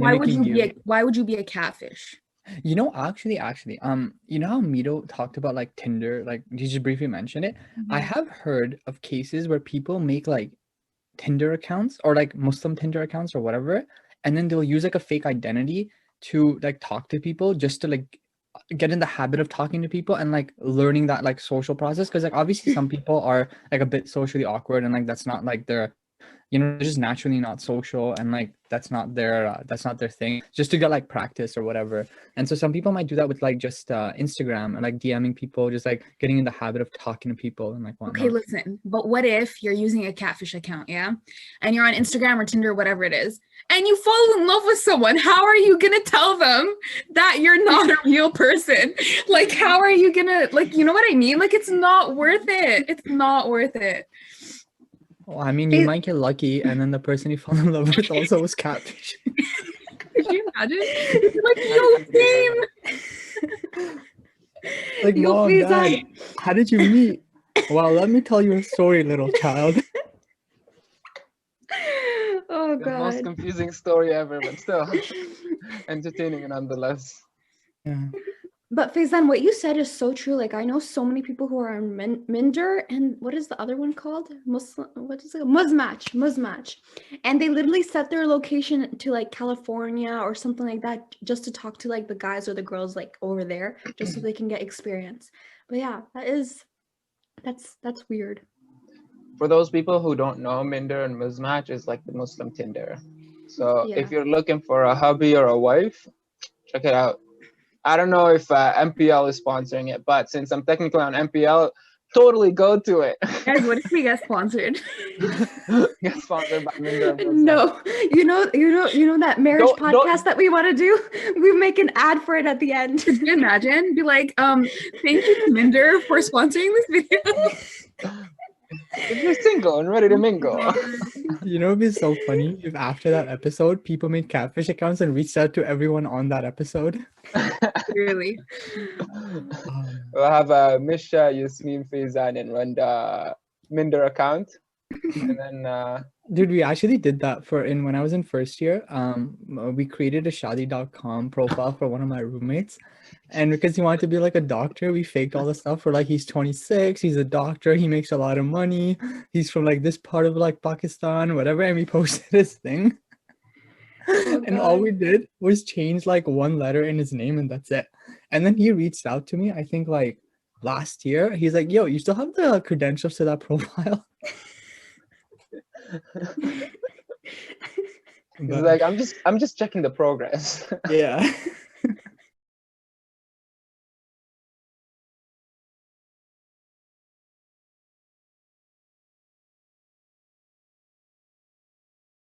mimicking you. Why would you be a catfish? You know, actually, you know how Mido talked about like Tinder, like you just briefly mentioned it. I Mhm. have heard of cases where people make like Tinder accounts or like Muslim Tinder accounts or whatever, and then they'll use like a fake identity to like talk to people just to like get in the habit of talking to people and like learning that like social process. Because like obviously some people are like a bit socially awkward and like that's not like their, you know, they're just naturally not social and like that's not their thing, just to get like practice or whatever. And so some people might do that with like just Instagram and like DMing people, just like getting in the habit of talking to people and like Okay, whatnot. listen, but what if you're using a catfish account, yeah? And you're on Instagram or Tinder, whatever it is, and you fall in love with someone? How are you gonna tell them that you're not a real person? Like, how are you gonna, like, you know what I mean? Like, it's not worth it. It's not worth it. Well, I mean, you Fa- might get lucky and then the person you fall in love with also was catfish. Could you imagine? Like, Actually, yo, same. Like, Yo, mom, dad, Faizan. how did you meet? Well, let me tell you a story, little child. Oh the most God. confusing story ever, but still entertaining nonetheless. Yeah. But Faizan, what you said is so true. Like I know so many people who are on Minder, and what is the other one called? Muslim, what is it? Muzmatch. And they literally set their location to like California or something like that just to talk to like the guys or the girls like over there, just so they can get experience. But yeah, that's weird. For those people who don't know, Minder and Muzmatch is like the Muslim Tinder. So Yeah. if you're looking for a hubby or a wife, check it out. I don't know if MPL is sponsoring it, but since I'm technically on MPL, totally go to it. Guys, what if we get sponsored? Get sponsored by Minder and Muzmatch. No, you know that marriage Don't- podcast that we want to do. We make an ad for it at the end. Could you imagine? Be like, thank you, Minder, for sponsoring this video. If you're single and ready to mingle. You know, it'd be so funny if after that episode, people made catfish accounts and reached out to everyone on that episode. Really. We'll have Misha, Yasmin, Faizan, and Randa Minder account. And then Dude, we actually did that when I was in first year. We created a shadi.com profile for one of my roommates. And because he wanted to be like a doctor, we faked all the stuff for like he's 26, he's a doctor, he makes a lot of money, he's from like this part of like Pakistan, whatever, and we posted his thing. Oh, And all God. we did was change like one letter in his name and that's it. And then he reached out to me, I think like last year. He's like, yo, you still have the credentials to that profile? he's But like, I'm just checking the progress. yeah.